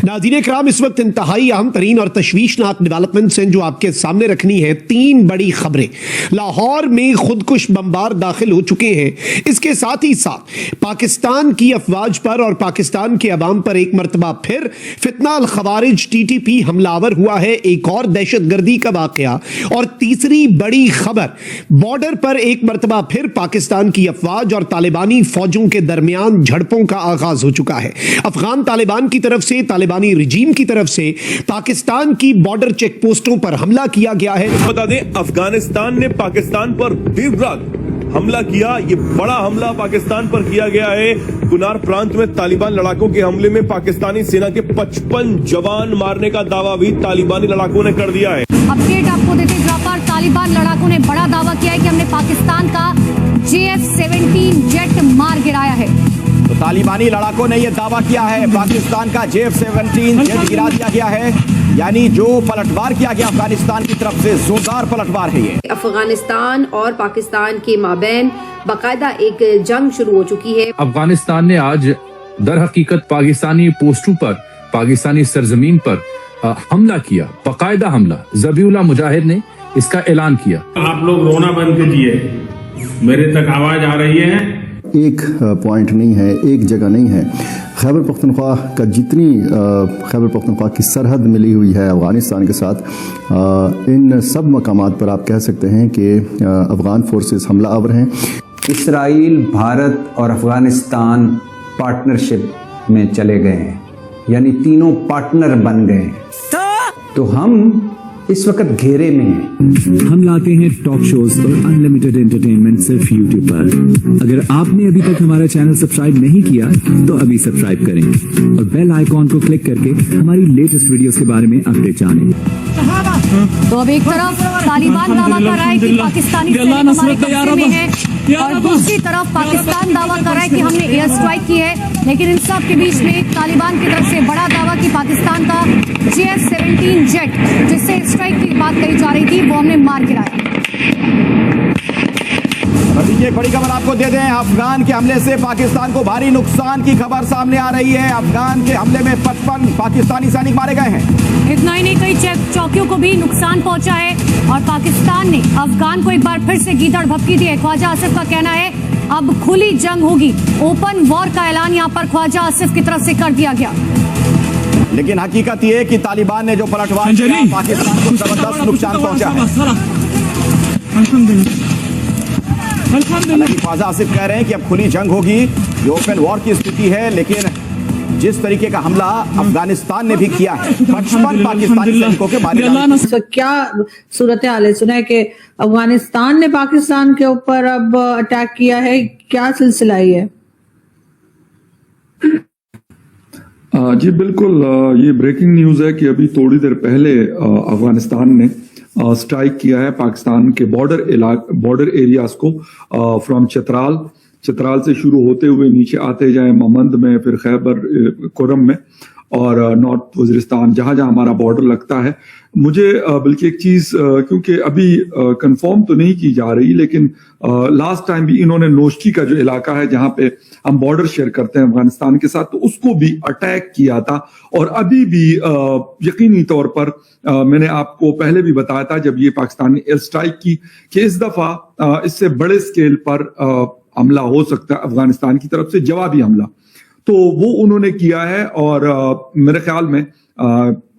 नाज़रीन इकराम, इस वक्त इंतहाई अहम तरीन और तशवीशनाक डेवलपमेंट्स हैं जो आपके सामने रखनी है। 3 बड़ी खबरें। लाहौर में खुदकुश बमबार दाखिल हो चुके हैं। इसके साथ ही साथ पाकिस्तान की अफवाज पर और पाकिस्तान के अवाम पर एक मरतबा फिर फितना अल खवारिज TTP हमलावर हुआ है। एक और दहशतगर्दी का वाकया। और तीसरी बड़ी खबर, बॉर्डर पर एक मरतबा फिर पाकिस्तान की अफवाज और तालिबानी फौजों के दरमियान झड़पों का आगाज हो चुका है। अफगान तालिबान की तरफ से, तालिबानी रिजीम की तरफ से पाकिस्तान की बॉर्डर चेक पोस्टों पर हमला किया गया है। बता दें, अफगानिस्तान ने पाकिस्तान पर देर रात हमला किया। ये बड़ा हमला पाकिस्तान पर किया गया है। कुनार प्रांत में तालिबान लड़ाकों के हमले में पाकिस्तानी सेना के 55 जवान मारने का दावा भी तालिबानी लड़ाकों ने कर दिया है। अपडेट आपको देते हैं, तालिबान लड़ाकों ने बड़ा दावा किया है कि हमने पाकिस्तान का JF-17 जेट मार गिराया है। तो तालिबानी लड़ाकों ने यह दावा किया है पाकिस्तान का JF-17 जेट गिरा दिया गया है। यानी जो पलटवार किया गया अफगानिस्तान की तरफ से जोरदार पलटवार है। ये अफगानिस्तान और पाकिस्तान के माबैन बाकायदा एक जंग शुरू हो चुकी है। अफगानिस्तान ने आज दर हकीकत पाकिस्तानी पोस्टों पर, पाकिस्तानी सरजमीन पर हमला किया, बाकायदा हमला। ज़बीहुल्लाह मुजाहिद ने इसका ऐलान किया। आप लोग रोना बंद कीजिए, मेरे तक आवाज आ रही है। एक पॉइंट नहीं है, एक जगह नहीं है। खैबर पख्तूनख्वा का जितनी खैबर पख्तूनख्वा की सरहद मिली हुई है अफ़गानिस्तान के साथ, इन सब मकामात पर आप कह सकते हैं कि अफ़गान फोर्सेस हमलावर हैं। इसराइल, भारत और अफ़गानिस्तान पार्टनरशिप में चले गए हैं, यानी तीनों पार्टनर बन गए हैं। तो हम इस वक्त घेरे में हैं। हम लाते हैं टॉक शोज और अनलिमिटेड एंटरटेनमेंट सिर्फ YouTube पर। अगर आपने अभी तक हमारा चैनल सब्सक्राइब नहीं किया तो अभी सब्सक्राइब करें और बेल आइकॉन को क्लिक करके हमारी लेटेस्ट वीडियोस के बारे में अपडेट जानें। तो अब एक तरफ तालिबान दावा कर रहा है कि पाकिस्तानी सेना हमारे कब्जे में है और दूसरी तरफ पाकिस्तान दावा कर रहा है कि हमने एयर स्ट्राइक की है। लेकिन इन सब के बीच में तालिबान की तरफ से बड़ा दावा कि पाकिस्तान का JF-17 जेट जिससे स्ट्राइक की बात कही जा रही थी वो हमने मार गिराया। एक बड़ी खबर आपको दे दें, अफगान के हमले से पाकिस्तान को भारी नुकसान की खबर सामने आ रही है। अफगान के हमले में 55 पाकिस्तानी सैनिक मारे गए हैं। इतना ही नहीं, कई चौकियों को भी नुकसान पहुंचा है और पाकिस्तान ने अफगान को एक बार फिर से गीदड़ भपकी दी है। ख्वाजा आसिफ का कहना है अब खुली जंग होगी। ओपन वॉर का ऐलान यहाँ पर ख्वाजा आसिफ की तरफ से कर दिया गया। लेकिन हकीकत ये है कि तालिबान ने जो पलटवार किया पाकिस्तान को जबरदस्त नुकसान पहुंचा है। ख्वाजा आसिफ कह रहे हैं कि अब खुली जंग होगी, ये ओपन वॉर की स्थिति है। लेकिन जिस तरीके का हमला अफगानिस्तान ने भी किया है, 55 पाकिस्तानी सैनिकों के मारे गए। क्या सूरत हाल है? सुना है कि अफगानिस्तान ने पाकिस्तान के ऊपर अब अटैक किया है, क्या सिलसिला है? जी बिल्कुल, ये ब्रेकिंग न्यूज है कि अभी थोड़ी देर पहले अफगानिस्तान ने स्ट्राइक किया है पाकिस्तान के बॉर्डर एरियाज को, फ्रॉम चित्राल से शुरू होते हुए नीचे आते जाए ममंद में, फिर खैबर खुर्रम में और नॉर्थ वज़ीरिस्तान, जहां जहां हमारा बॉर्डर लगता है। मुझे बल्कि एक चीज, क्योंकि अभी कंफर्म तो नहीं की जा रही, लेकिन लास्ट टाइम भी इन्होंने नोश्की का जो इलाका है जहां पे हम बॉर्डर शेयर करते हैं अफगानिस्तान के साथ, तो उसको भी अटैक किया था। और अभी भी यकीनी तौर पर मैंने आपको पहले भी बताया था जब ये पाकिस्तान ने एयर स्ट्राइक की कि इस दफा इससे बड़े स्केल पर हमला हो सकता है अफगानिस्तान की तरफ से, जवाबी हमला। तो वो उन्होंने किया है और मेरे ख्याल में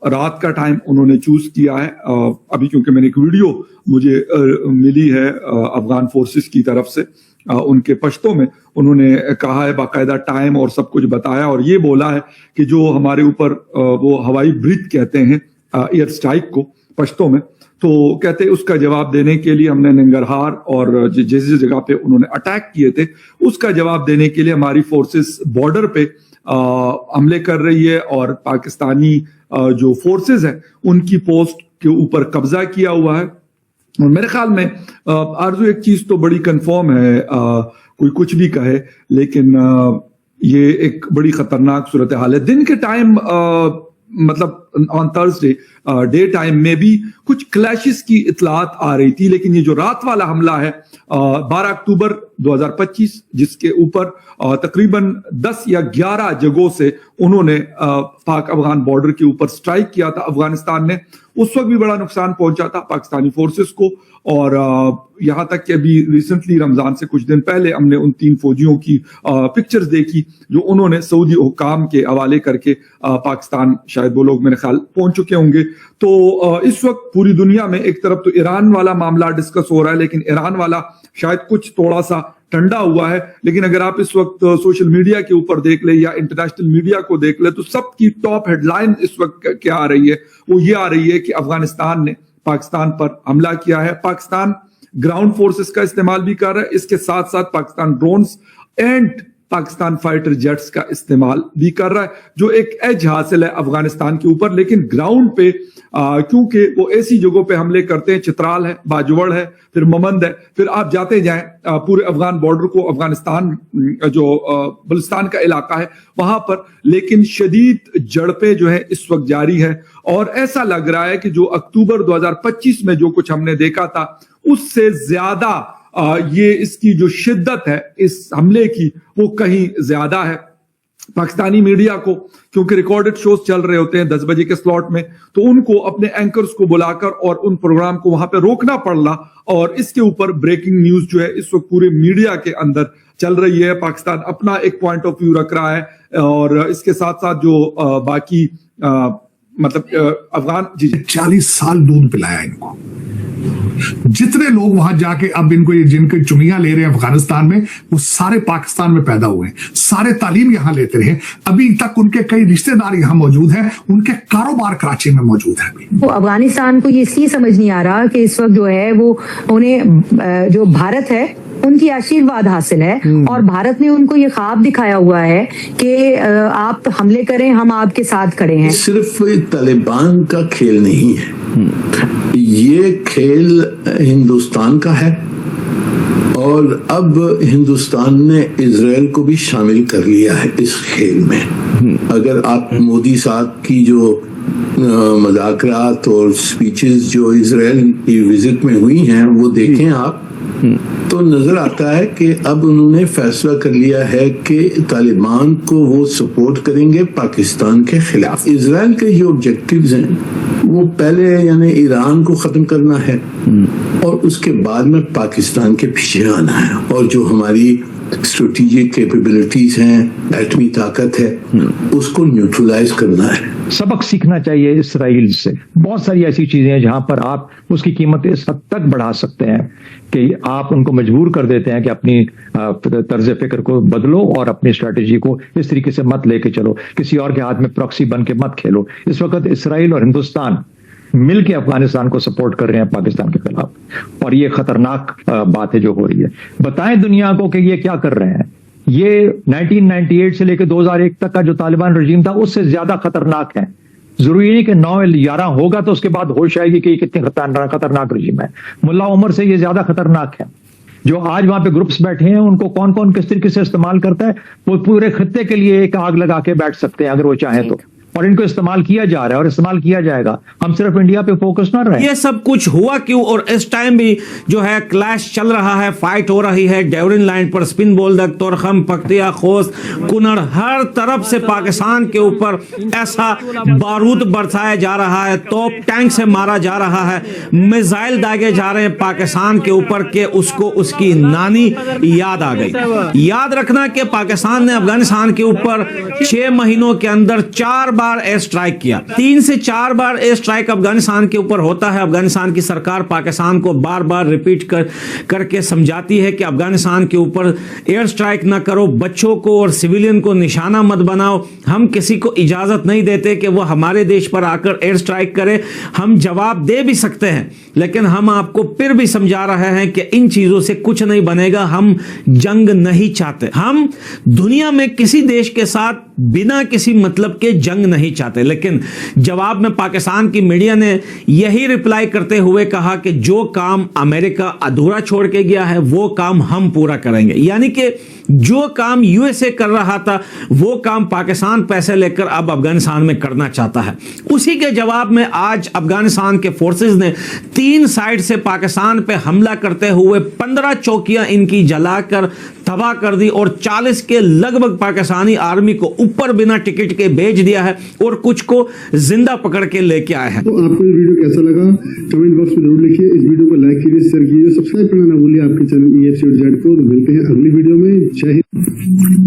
रात का टाइम उन्होंने चूज किया है। अभी क्योंकि मैंने एक वीडियो मुझे मिली है अफगान फोर्सेस की तरफ से, उनके पश्तों में उन्होंने कहा है, बाकायदा टाइम और सब कुछ बताया और ये बोला है कि जो हमारे ऊपर वो हवाई ब्रिज कहते हैं एयर स्ट्राइक को पश्तों में, तो कहते उसका जवाब देने के लिए हमने नंगरहार और जिस जगह पे उन्होंने अटैक किए थे उसका जवाब देने के लिए हमारी फोर्सेस बॉर्डर पे हमले कर रही है और पाकिस्तानी जो फोर्सेस हैं उनकी पोस्ट के ऊपर कब्जा किया हुआ है। और मेरे ख्याल में आरजू एक चीज तो बड़ी कंफर्म है, कोई कुछ भी कहे, लेकिन ये एक बड़ी खतरनाक सूरत हाल है। दिन के टाइम मतलब ऑन थर्सडे डे टाइम में भी कुछ क्लैशेस की इतलात आ रही थी, लेकिन ये जो रात वाला हमला है 12 अक्टूबर 2025, जिसके ऊपर तकरीबन 10 या 11 जगहों से उन्होंने पाक अफगान बॉर्डर के ऊपर स्ट्राइक किया था अफगानिस्तान ने, उस वक्त भी बड़ा नुकसान पहुंचा था पाकिस्तानी फोर्सेस को। और यहां तक कि अभी रिसेंटली रमजान से कुछ दिन पहले हमने उन 3 फौजियों की पिक्चर्स देखी जो उन्होंने सऊदी हुकाम के हवाले करके पाकिस्तान, शायद वो लोग मेरे ख्याल पहुंच चुके होंगे। तो इस वक्त पूरी दुनिया में एक तरफ तो ईरान वाला मामला डिस्कस हो रहा है, लेकिन ईरान वाला शायद कुछ थोड़ा सा ठंडा हुआ है। लेकिन अगर आप इस वक्त सोशल मीडिया के ऊपर देख ले या इंटरनेशनल मीडिया को देख ले, तो सबकी टॉप हेडलाइन इस वक्त क्या आ रही है, वो ये आ रही है कि अफगानिस्तान ने पाकिस्तान पर हमला किया है। पाकिस्तान ग्राउंड फोर्सेस का इस्तेमाल भी कर रहा है, इसके साथ साथ Pakistan drones and Pakistan fighter jets का इस्तेमाल भी कर रहा है, जो एक एज हासिल है अफगानिस्तान के ऊपर। लेकिन ग्राउंड पे क्योंकि वो ऐसी जगहों पे हमले करते हैं, चित्राल है, बाजुवड़ है, फिर ममंद है, फिर आप जाते जाएं पूरे अफगान बॉर्डर को, अफगानिस्तान जो बलुचिस्तान का इलाका है वहां पर, लेकिन शदीद झड़पें जो है इस वक्त जारी है। और ऐसा लग रहा है कि जो अक्टूबर 2025 में जो कुछ हमने देखा था उससे ज्यादा ये इसकी जो शिद्दत है इस हमले की वो कहीं ज्यादा है। पाकिस्तानी मीडिया को क्योंकि रिकॉर्डेड शोज चल रहे होते हैं 10 बजे के स्लॉट में, तो उनको अपने एंकर्स को बुलाकर और उन प्रोग्राम को वहां पे रोकना पड़ रहा, और इसके ऊपर ब्रेकिंग न्यूज जो है इस वक्त पूरे मीडिया के अंदर चल रही है। पाकिस्तान अपना एक पॉइंट ऑफ व्यू रख रहा है, और इसके साथ साथ जो बाकी अफगान 40 साल दूध पिलाया इनको। जितने लोग वहां जाके अब इनको ये जिनकी चुनियां ले रहे हैं अफगानिस्तान में, वो सारे पाकिस्तान में पैदा हुए हैं, सारे तालीम यहां लेते रहे, अभी तक उनके कई रिश्तेदार यहां मौजूद हैं, उनके कारोबार कराची में मौजूद है। वो अफगानिस्तान को ये इसलिए समझ नहीं आ रहा कि इस वक्त जो है वो उन्हें जो भारत है उनकी आशीर्वाद हासिल है, और भारत ने उनको ये ख्वाब दिखाया हुआ है कि आप हमले करें, हम आपके साथ खड़े हैं। सिर्फ तालिबान का खेल नहीं है, ये खेल हिंदुस्तान का है, और अब हिंदुस्तान ने इजराइल को भी शामिल कर लिया है इस खेल में। अगर आप मोदी साहब की जो मुज़ाकरात और स्पीचेस जो इजराइल की विजिट में हुई हैं वो देखें आप, तो नजर आता है कि अब उन्होंने फैसला कर लिया है कि तालिबान को वो सपोर्ट करेंगे पाकिस्तान के खिलाफ। इजराइल के जो ऑब्जेक्टिव्स हैं वो पहले यानी ईरान को खत्म करना है, और उसके बाद में पाकिस्तान के पीछे आना है, और जो हमारी स्ट्रेटेजिक कैपेबिलिटीज हैं, एटमी ताकत है, उसको न्यूट्रलाइज करना है। सबक सीखना चाहिए इसराइल से। बहुत सारी ऐसी चीजें हैं जहां पर आप उसकी कीमत इस हद तक बढ़ा सकते हैं कि आप उनको मजबूर कर देते हैं कि अपनी तर्ज फिक्र को बदलो और अपनी स्ट्रेटेजी को इस तरीके से मत लेके चलो, किसी और के हाथ में प्रॉक्सी बन के मत खेलो। इस वक्त इसराइल और हिंदुस्तान मिल के अफगानिस्तान को सपोर्ट कर रहे हैं पाकिस्तान के खिलाफ, और ये खतरनाक बात है जो हो रही है। बताएं दुनिया को कि ये क्या कर रहे हैं। ये 1998 से लेकर 2001 तक का जो तालिबान रजीम था उससे ज्यादा खतरनाक है। जरूरी नहीं कि 9/11 होगा तो उसके बाद होश आएगी कि ये कितनी खतरनाक रजीम है। मुल्ला उमर से ये ज्यादा खतरनाक है। जो आज वहां पे ग्रुप्स बैठे हैं उनको कौन कौन किस तरीके से इस्तेमाल करता है, वो पूरे खत्ते के लिए एक आग लगा के बैठ सकते हैं अगर वो चाहें तो, और इनको इस्तेमाल किया जा रहा है और इस्तेमाल किया जाएगा। हम सिर्फ इंडिया पे फोकस ना रहे। ये सब कुछ हुआ क्यों, और इस टाइम भी जो है क्लैश चल रहा है, फाइट हो रही है डेवरिन लाइन पर, स्पिन बोल्दक, तोरखम, पख्तिया, खोस्त, कुनर, हर तरफ से पाकिस्तान के ऊपर ऐसा बारूद बरसाया जा रहा है, तोप टैंक से मारा जा रहा है, मिसाइल दागे जा रहे हैं पाकिस्तान के ऊपर के उसको उसकी नानी याद आ गई। याद रखना कि पाकिस्तान ने अफगानिस्तान के ऊपर 6 महीनों के अंदर 4 बार एयर स्ट्राइक किया। 3 से 4 बार एयर स्ट्राइक अफगानिस्तान के ऊपर होता है। अफगानिस्तान की सरकार पाकिस्तान को बार बार रिपीट करके समझाती है कि अफगानिस्तान के ऊपर एयर स्ट्राइक ना करो, बच्चों को और सिविलियन को निशाना मत बनाओ। हम किसी को इजाजत नहीं देते कि वो हमारे देश पर आकर एयर स्ट्राइक करे। हम जवाब दे भी सकते हैं, लेकिन हम आपको फिर भी समझा रहे हैं कि इन चीजों से कुछ नहीं बनेगा। हम जंग नहीं चाहते। हम दुनिया में किसी देश के साथ बिना किसी मतलब के जंग नहीं चाहते। लेकिन जवाब में पाकिस्तान की मीडिया ने यही रिप्लाई करते हुए कहा कि जो काम अमेरिका अधूरा छोड़ के गया है वो काम हम पूरा करेंगे। यानी कि जो काम यूएसए कर रहा था वो काम पाकिस्तान पैसे लेकर अब अफगानिस्तान में करना चाहता है। उसी के जवाब में आज अफगानिस्तान के फोर्सेस ने 3 साइड से पाकिस्तान पे हमला करते हुए 15 चौकियां इनकी जलाकर तबाह कर दी और 40 के लगभग पाकिस्तानी आर्मी को ऊपर बिना टिकट के भेज दिया है और कुछ को जिंदा पकड़ के लेके आए हैं। तो आपको ये वीडियो कैसा लगा कमेंट बॉक्स में जरूर लिखिए। इस वीडियो को लाइक कीजिए, शेयर कीजिए, सब्सक्राइब करना ना भूलिए आपके चैनल EFC को। मिलते हैं अगली वीडियो में। जय हिंद।